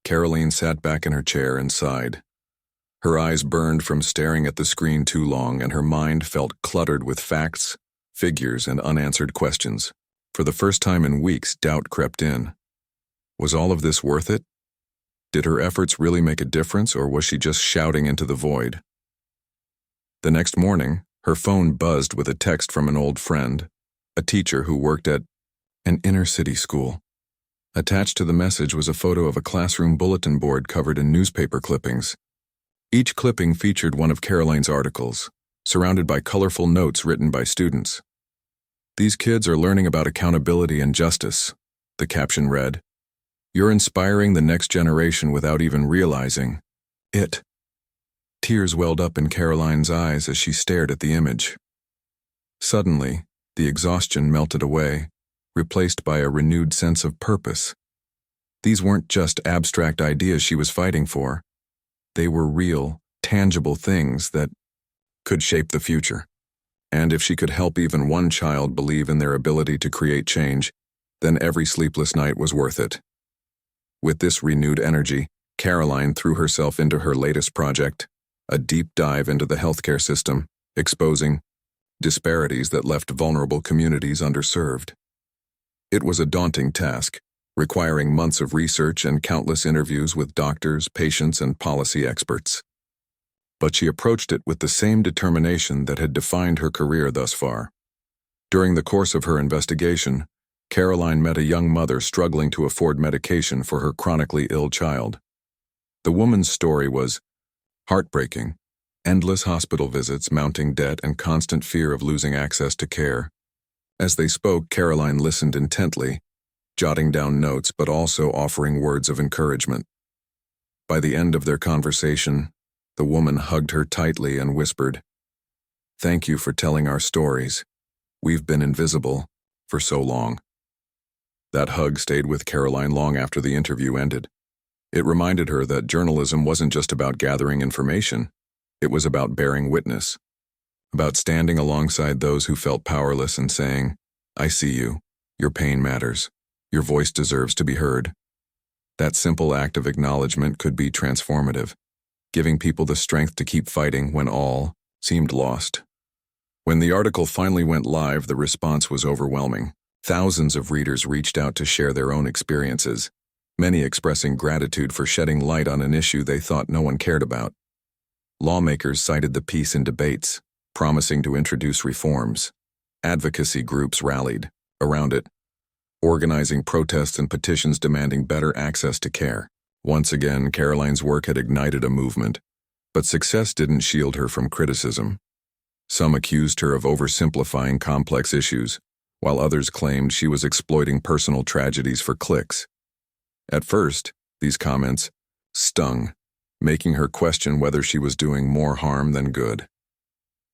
Karoline sat back in her chair and sighed. Her eyes burned from staring at the screen too long, and her mind felt cluttered with facts, figures, and unanswered questions. For the first time in weeks, doubt crept in. Was all of this worth it? Did her efforts really make a difference, or was she just shouting into the void? The next morning, her phone buzzed with a text from an old friend, a teacher who worked at an inner-city school. Attached to the message was a photo of a classroom bulletin board covered in newspaper clippings. Each clipping featured one of Karoline's articles, surrounded by colorful notes written by students. "These kids are learning about accountability and justice," the caption read. "You're inspiring the next generation without even realizing it." Tears welled up in Karoline's eyes as she stared at the image. Suddenly, the exhaustion melted away, replaced by a renewed sense of purpose. These weren't just abstract ideas she was fighting for. They were real, tangible things that could shape the future. And if she could help even one child believe in their ability to create change, then every sleepless night was worth it. With this renewed energy, Karoline threw herself into her latest project, a deep dive into the healthcare system, exposing disparities that left vulnerable communities underserved. It was a daunting task, requiring months of research and countless interviews with doctors, patients, and policy experts. But she approached it with the same determination that had defined her career thus far. During the course of her investigation, Karoline met a young mother struggling to afford medication for her chronically ill child. The woman's story was heartbreaking: endless hospital visits, mounting debt, and constant fear of losing access to care. As they spoke, Karoline listened intently, jotting down notes but also offering words of encouragement. By the end of their conversation, the woman hugged her tightly and whispered, "Thank you for telling our stories. We've been invisible for so long." That hug stayed with Karoline long after the interview ended. It reminded her that journalism wasn't just about gathering information. It was about bearing witness, about standing alongside those who felt powerless and saying, "I see you. Your pain matters. Your voice deserves to be heard." That simple act of acknowledgement could be transformative, giving people the strength to keep fighting when all seemed lost. When the article finally went live, the response was overwhelming. Thousands of readers reached out to share their own experiences, many expressing gratitude for shedding light on an issue they thought no one cared about. Lawmakers cited the piece in debates, promising to introduce reforms. Advocacy groups rallied around it, organizing protests and petitions demanding better access to care. Once again, Karoline's work had ignited a movement, but success didn't shield her from criticism. Some accused her of oversimplifying complex issues, while others claimed she was exploiting personal tragedies for clicks. At first, these comments stung, making her question whether she was doing more harm than good.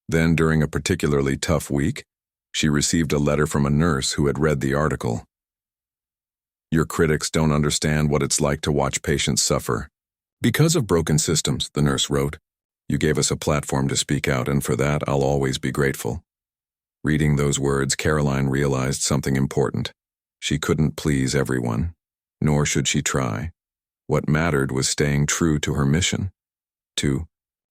Then, during a particularly tough week, she received a letter from a nurse who had read the article. "Your critics don't understand what it's like to watch patients suffer. Because of broken systems," the nurse wrote. "You gave us a platform to speak out, and for that I'll always be grateful." Reading those words, Karoline realized something important. She couldn't please everyone, nor should she try. What mattered was staying true to her mission, to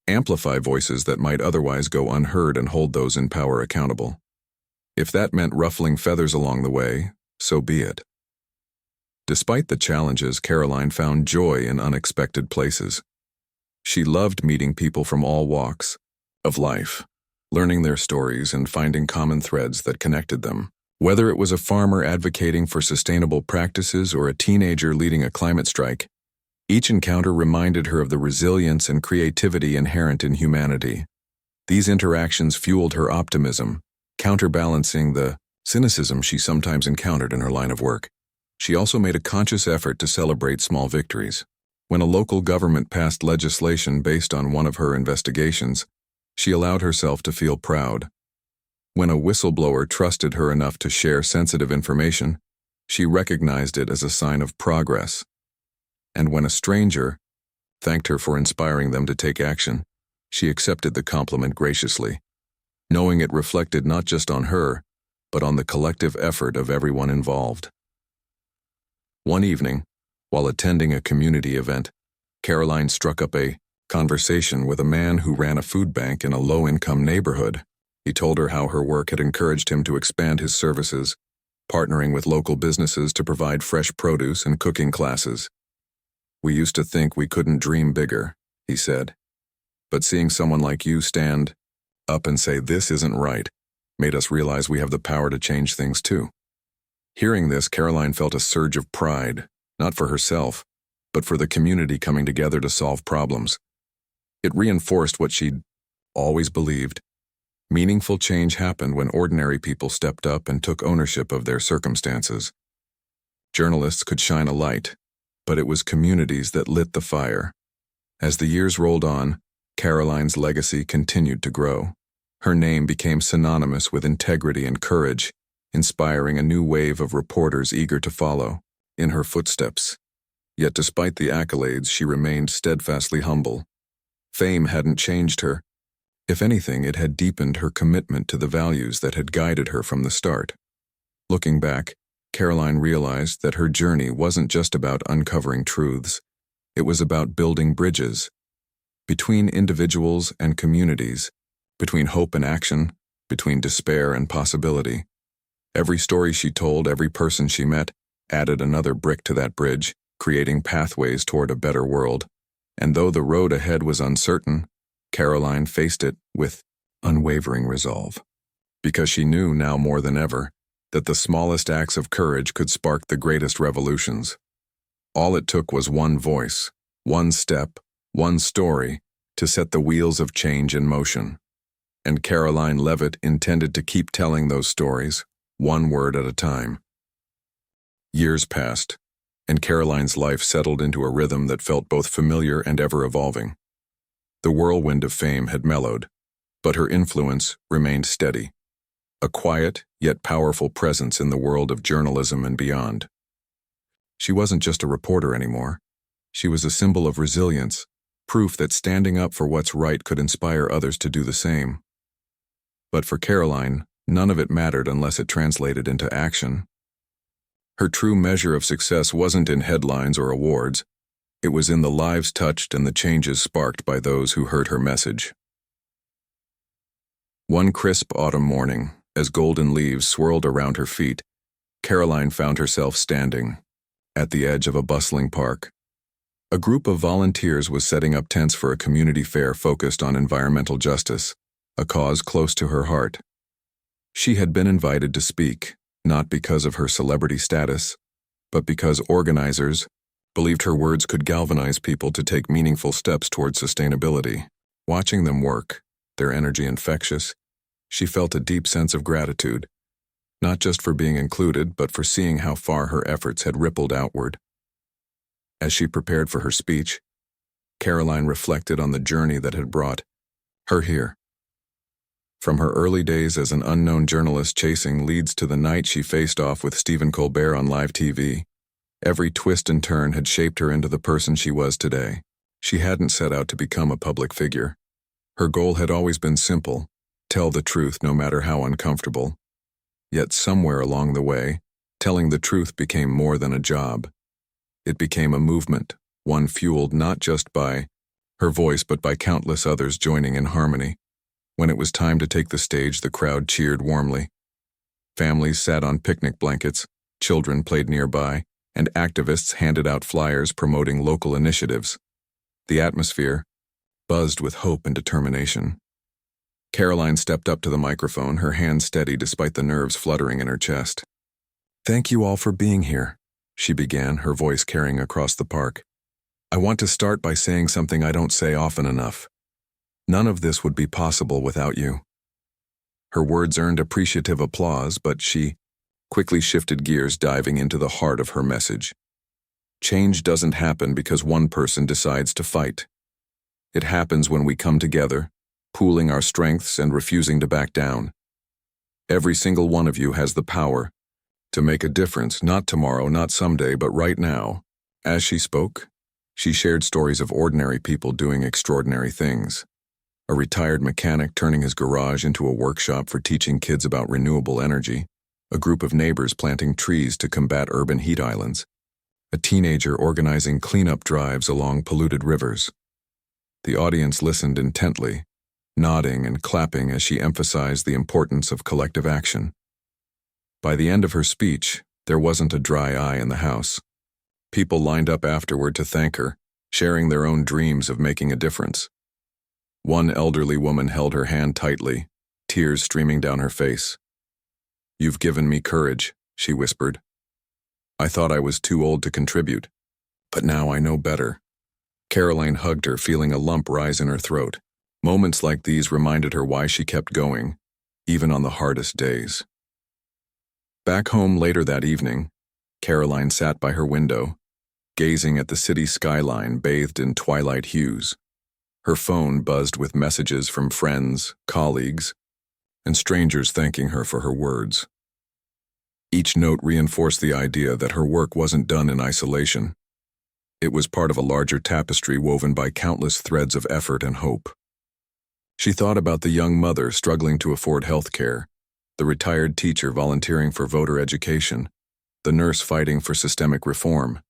amplify voices that might otherwise go unheard and hold those in power accountable. If that meant ruffling feathers along the way, so be it. Despite the challenges, Karoline found joy in unexpected places. She loved meeting people from all walks of life, learning their stories and finding common threads that connected them. Whether it was a farmer advocating for sustainable practices or a teenager leading a climate strike, each encounter reminded her of the resilience and creativity inherent in humanity. These interactions fueled her optimism, counterbalancing the cynicism she sometimes encountered in her line of work. She also made a conscious effort to celebrate small victories. When a local government passed legislation based on one of her investigations, she allowed herself to feel proud. When a whistleblower trusted her enough to share sensitive information, she recognized it as a sign of progress. And when a stranger thanked her for inspiring them to take action, she accepted the compliment graciously, knowing it reflected not just on her, but on the collective effort of everyone involved. One evening, while attending a community event, Karoline struck up a conversation with a man who ran a food bank in a low-income neighborhood. He told her how her work had encouraged him to expand his services, partnering with local businesses to provide fresh produce and cooking classes. "We used to think we couldn't dream bigger," he said. "But seeing someone like you stand up and say this isn't right made us realize we have the power to change things too." Hearing this, Karoline felt a surge of pride, not for herself, but for the community coming together to solve problems. It reinforced what she'd always believed. Meaningful change happened when ordinary people stepped up and took ownership of their circumstances. Journalists could shine a light, but it was communities that lit the fire. As the years rolled on, Karoline's legacy continued to grow. Her name became synonymous with integrity and courage, inspiring a new wave of reporters eager to follow in her footsteps. Yet despite the accolades, she remained steadfastly humble. Fame hadn't changed her. If anything, it had deepened her commitment to the values that had guided her from the start. Looking back, Karoline realized that her journey wasn't just about uncovering truths. It was about building bridges between individuals and communities, between hope and action, between despair and possibility. Every story she told, every person she met, added another brick to that bridge, creating pathways toward a better world. And though the road ahead was uncertain, Karoline faced it with unwavering resolve, because she knew now more than ever that the smallest acts of courage could spark the greatest revolutions. All it took was one voice, one step, one story to set the wheels of change in motion. And Karoline Leavitt intended to keep telling those stories, one word at a time. Years passed, and Karoline's life settled into a rhythm that felt both familiar and ever-evolving. The whirlwind of fame had mellowed, but her influence remained steady, a quiet yet powerful presence in the world of journalism and beyond. She wasn't just a reporter anymore. She was a symbol of resilience, proof that standing up for what's right could inspire others to do the same. But for Karoline, none of it mattered unless it translated into action. Her true measure of success wasn't in headlines or awards. It was in the lives touched and the changes sparked by those who heard her message. One crisp autumn morning, as golden leaves swirled around her feet, Karoline found herself standing at the edge of a bustling park. A group of volunteers was setting up tents for a community fair focused on environmental justice, a cause close to her heart. She had been invited to speak, not because of her celebrity status, but because organizers believed her words could galvanize people to take meaningful steps toward sustainability. Watching them work, their energy infectious, she felt a deep sense of gratitude, not just for being included, but for seeing how far her efforts had rippled outward. As she prepared for her speech, Karoline reflected on the journey that had brought her here. From her early days as an unknown journalist chasing leads to the night she faced off with Stephen Colbert on live TV, every twist and turn had shaped her into the person she was today. She hadn't set out to become a public figure. Her goal had always been simple: tell the truth no matter how uncomfortable. Yet somewhere along the way, telling the truth became more than a job. It became a movement, one fueled not just by her voice but by countless others joining in harmony. When it was time to take the stage, the crowd cheered warmly. Families sat on picnic blankets, children played nearby, and activists handed out flyers promoting local initiatives. The atmosphere buzzed with hope and determination. Karoline stepped up to the microphone, her hand steady despite the nerves fluttering in her chest. "Thank you all for being here," she began, her voice carrying across the park. "I want to start by saying something I don't say often enough. None of this would be possible without you." Her words earned appreciative applause, but she quickly shifted gears, diving into the heart of her message. Change doesn't happen because one person decides to fight. It happens when we come together, pooling our strengths and refusing to back down. Every single one of you has the power to make a difference, not tomorrow, not someday, but right now. As she spoke, she shared stories of ordinary people doing extraordinary things. A retired mechanic turning his garage into a workshop for teaching kids about renewable energy. A group of neighbors planting trees to combat urban heat islands. A teenager organizing cleanup drives along polluted rivers. The audience listened intently, nodding and clapping as she emphasized the importance of collective action. By the end of her speech, there wasn't a dry eye in the house. People lined up afterward to thank her, sharing their own dreams of making a difference. One elderly woman held her hand tightly, tears streaming down her face. "You've given me courage," she whispered. "I thought I was too old to contribute, but now I know better." Karoline hugged her, feeling a lump rise in her throat. Moments like these reminded her why she kept going, even on the hardest days. Back home later that evening, Karoline sat by her window, gazing at the city skyline bathed in twilight hues. Her phone buzzed with messages from friends, colleagues, and strangers thanking her for her words. Each note reinforced the idea that her work wasn't done in isolation. It was part of a larger tapestry woven by countless threads of effort and hope. She thought about the young mother struggling to afford health care, the retired teacher volunteering for voter education, the nurse fighting for systemic reform.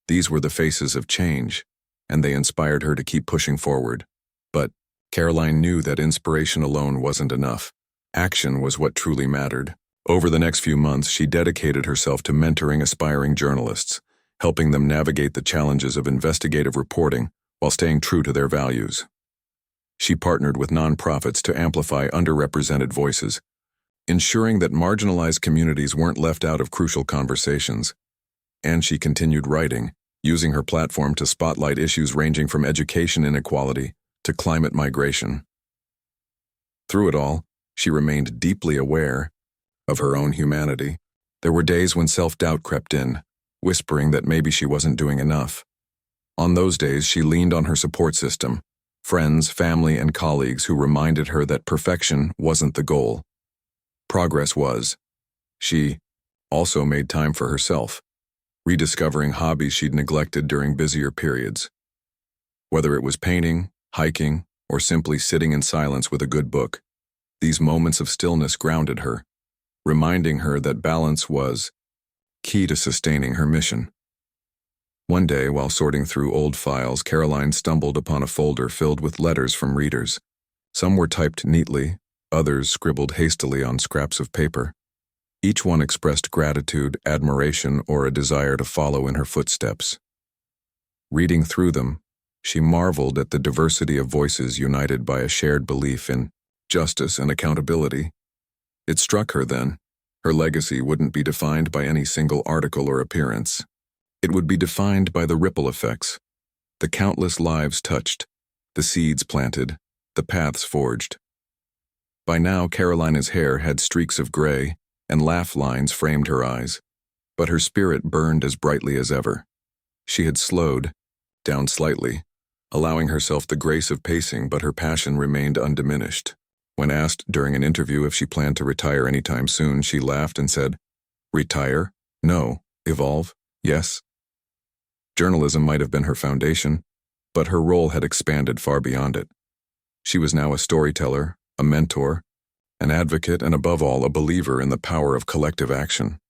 These were the faces of change, and they inspired her to keep pushing forward. But Karoline knew that inspiration alone wasn't enough. Action was what truly mattered. Over the next few months, she dedicated herself to mentoring aspiring journalists, helping them navigate the challenges of investigative reporting while staying true to their values. She partnered with nonprofits to amplify underrepresented voices, ensuring that marginalized communities weren't left out of crucial conversations. And she continued writing, using her platform to spotlight issues ranging from education inequality to climate migration. Through it all, she remained deeply aware of her own humanity. There were days when self-doubt crept in, whispering that maybe she wasn't doing enough. On those days, she leaned on her support system, friends, family, and colleagues who reminded her that perfection wasn't the goal. Progress was. She also made time for herself, rediscovering hobbies she'd neglected during busier periods. Whether it was painting, hiking, or simply sitting in silence with a good book, these moments of stillness grounded her, reminding her that balance was key to sustaining her mission. One day, while sorting through old files, Karoline stumbled upon a folder filled with letters from readers. Some were typed neatly, others scribbled hastily on scraps of paper. Each one expressed gratitude, admiration, or a desire to follow in her footsteps. Reading through them, she marveled at the diversity of voices united by a shared belief in justice and accountability. It struck her then, her legacy wouldn't be defined by any single article or appearance. It would be defined by the ripple effects, the countless lives touched, the seeds planted, the paths forged. By now, Karoline's hair had streaks of gray, and laugh lines framed her eyes, but her spirit burned as brightly as ever. She had slowed down slightly, allowing herself the grace of pacing, but her passion remained undiminished. When asked during an interview if she planned to retire anytime soon, she laughed and said, "Retire? No. Evolve? Yes." Journalism might have been her foundation, but her role had expanded far beyond it. She was now a storyteller, a mentor, an advocate, and above all, a believer in the power of collective action.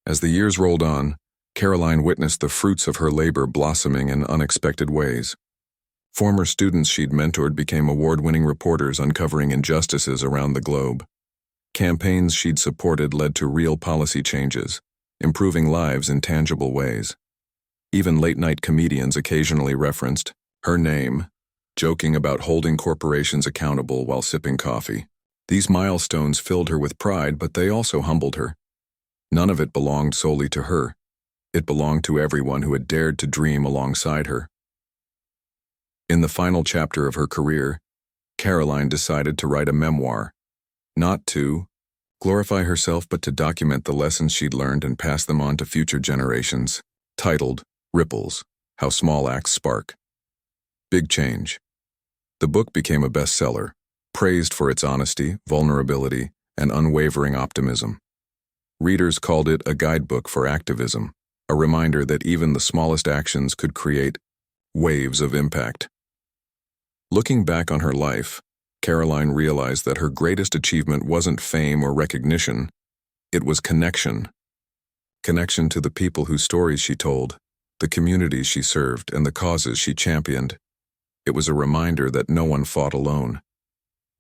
As the years rolled on, Karoline witnessed the fruits of her labor blossoming in unexpected ways. Former students she'd mentored became award-winning reporters uncovering injustices around the globe. Campaigns she'd supported led to real policy changes, improving lives in tangible ways. Even late-night comedians occasionally referenced her name, joking about holding corporations accountable while sipping coffee. These milestones filled her with pride, but they also humbled her. None of it belonged solely to her. It belonged to everyone who had dared to dream alongside her. In the final chapter of her career, Karoline decided to write a memoir, not to glorify herself but to document the lessons she'd learned and pass them on to future generations, titled Ripples: How Small Acts Spark. Big change. The book became a bestseller, praised for its honesty, vulnerability, and unwavering optimism. Readers called it a guidebook for activism, a reminder that even the smallest actions could create waves of impact. Looking back on her life, Karoline realized that her greatest achievement wasn't fame or recognition, it was connection. Connection to the people whose stories she told, the communities she served, and the causes she championed. It was a reminder that no one fought alone.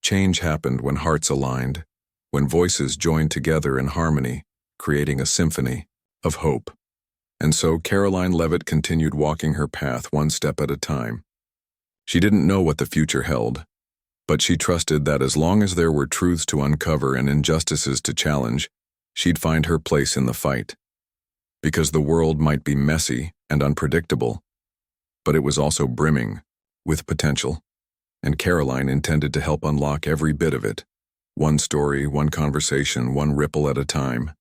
Change happened when hearts aligned, when voices joined together in harmony, creating a symphony of hope. And so Karoline Leavitt continued walking her path one step at a time. She didn't know what the future held, but she trusted that as long as there were truths to uncover and injustices to challenge, she'd find her place in the fight. Because the world might be messy and unpredictable, but it was also brimming with potential, and Karoline intended to help unlock every bit of it, one story, one conversation, one ripple at a time.